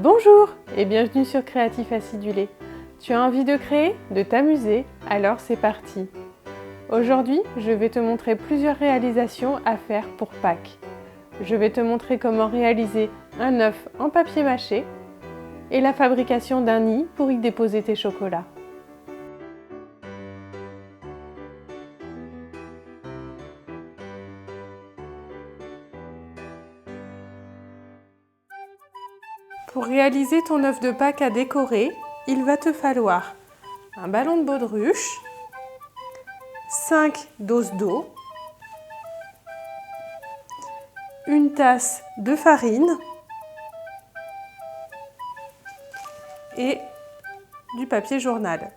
Bonjour et bienvenue sur Créatif Acidulé. Tu as envie de créer, de t'amuser? Alors c'est parti! Aujourd'hui, je vais te montrer plusieurs réalisations à faire pour Pâques. Je vais te montrer comment réaliser un œuf en papier mâché et la fabrication d'un nid pour y déposer tes chocolats. Pour réaliser ton œuf de Pâques à décorer, il va te falloir un ballon de baudruche, 5 doses d'eau, une tasse de farine et du papier journal.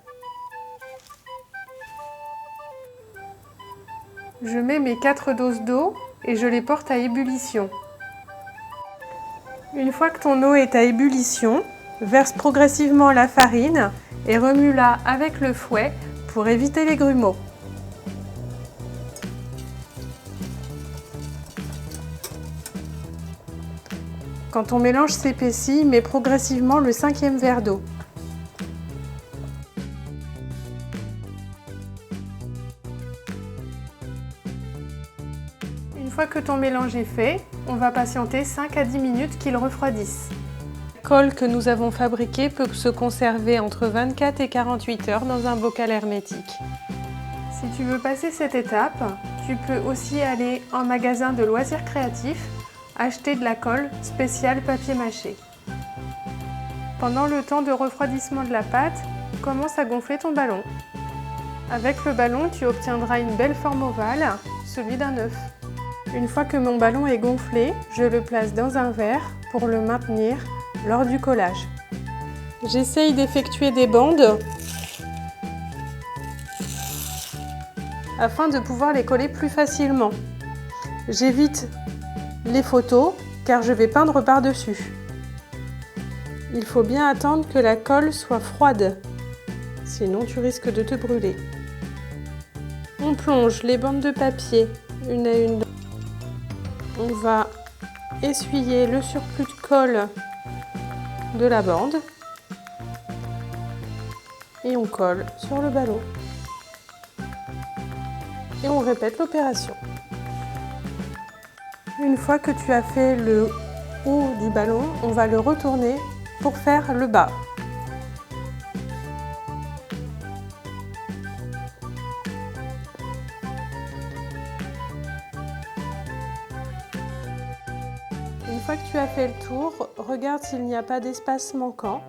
Je mets mes 4 doses d'eau et je les porte à ébullition. Une fois que ton eau est à ébullition, verse progressivement la farine et remue-la avec le fouet pour éviter les grumeaux. Quand ton mélange s'épaissit, mets progressivement le 5e verre d'eau. Une fois que ton mélange est fait, on va patienter 5 à 10 minutes qu'il refroidisse. La colle que nous avons fabriquée peut se conserver entre 24 et 48 heures dans un bocal hermétique. Si tu veux passer cette étape, tu peux aussi aller en magasin de loisirs créatifs acheter de la colle spéciale papier mâché. Pendant le temps de refroidissement de la pâte, commence à gonfler ton ballon. Avec le ballon, tu obtiendras une belle forme ovale, celui d'un œuf. Une fois que mon ballon est gonflé, je le place dans un verre pour le maintenir lors du collage. J'essaye d'effectuer des bandes afin de pouvoir les coller plus facilement. J'évite les photos car je vais peindre par-dessus. Il faut bien attendre que la colle soit froide, sinon tu risques de te brûler. On plonge les bandes de papier une à une. On va essuyer le surplus de colle de la bande et on colle sur le ballon. Et on répète l'opération. Une fois que tu as fait le haut du ballon, on va le retourner pour faire le bas. Une fois que tu as fait le tour, regarde s'il n'y a pas d'espace manquant.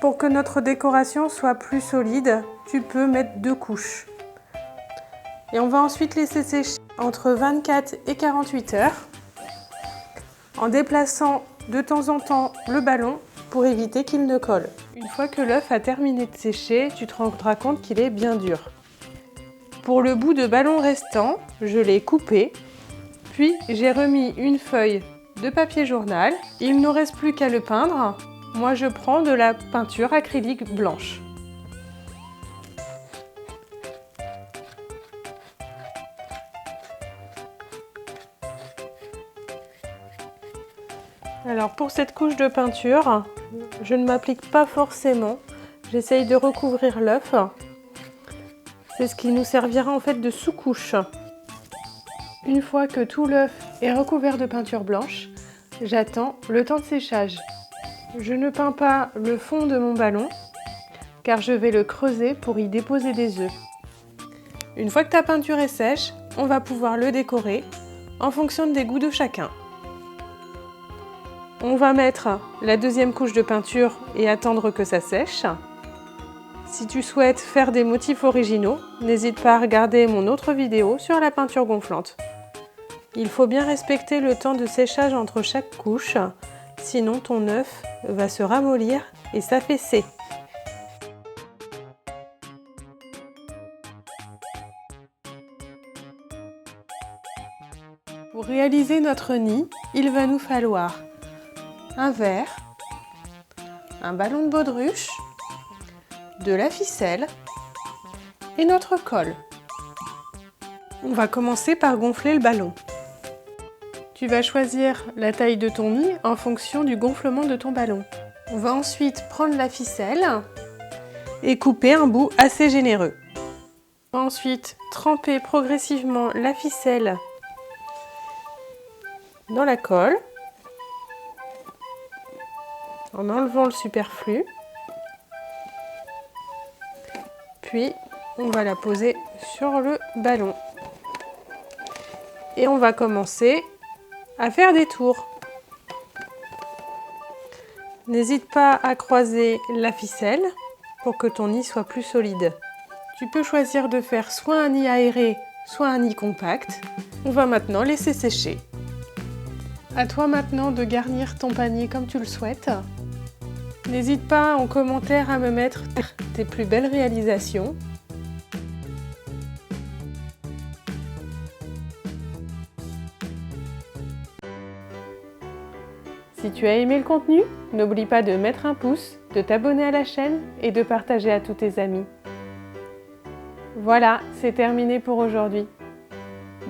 Pour que notre décoration soit plus solide, tu peux mettre 2 couches. Et on va ensuite laisser sécher entre 24 et 48 heures en déplaçant de temps en temps le ballon pour éviter qu'il ne colle. Une fois que l'œuf a terminé de sécher, tu te rendras compte qu'il est bien dur. Pour le bout de ballon restant, je l'ai coupé, puis j'ai remis une feuille de papier journal. Il ne nous reste plus qu'à le peindre. Moi, je prends de la peinture acrylique blanche. Alors pour cette couche de peinture, je ne m'applique pas forcément. J'essaye de recouvrir l'œuf. C'est ce qui nous servira en fait de sous-couche. Une fois que tout l'œuf est recouvert de peinture blanche, j'attends le temps de séchage. Je ne peins pas le fond de mon ballon car je vais le creuser pour y déposer des œufs. Une fois que ta peinture est sèche, on va pouvoir le décorer en fonction des goûts de chacun. On va mettre la 2e couche de peinture et attendre que ça sèche. Si tu souhaites faire des motifs originaux, n'hésite pas à regarder mon autre vidéo sur la peinture gonflante. Il faut bien respecter le temps de séchage entre chaque couche, sinon ton œuf va se ramollir et s'affaisser. Pour réaliser notre nid, il va nous falloir un verre, un ballon de baudruche, de la ficelle et notre colle. On va commencer par gonfler le ballon. Tu vas choisir la taille de ton nid en fonction du gonflement de ton ballon. On va ensuite prendre la ficelle et couper un bout assez généreux. On va ensuite tremper progressivement la ficelle dans la colle en enlevant le superflu. Puis on va la poser sur le ballon. Et on va commencer à faire des tours. N'hésite pas à croiser la ficelle pour que ton nid soit plus solide. Tu peux choisir de faire soit un nid aéré, soit un nid compact. On va maintenant laisser sécher. À toi maintenant de garnir ton panier comme tu le souhaites. N'hésite pas en commentaire à me mettre tes plus belles réalisations. Si tu as aimé le contenu, n'oublie pas de mettre un pouce, de t'abonner à la chaîne et de partager à tous tes amis. Voilà, c'est terminé pour aujourd'hui.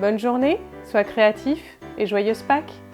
Bonne journée, sois créatif et joyeuse Pâques!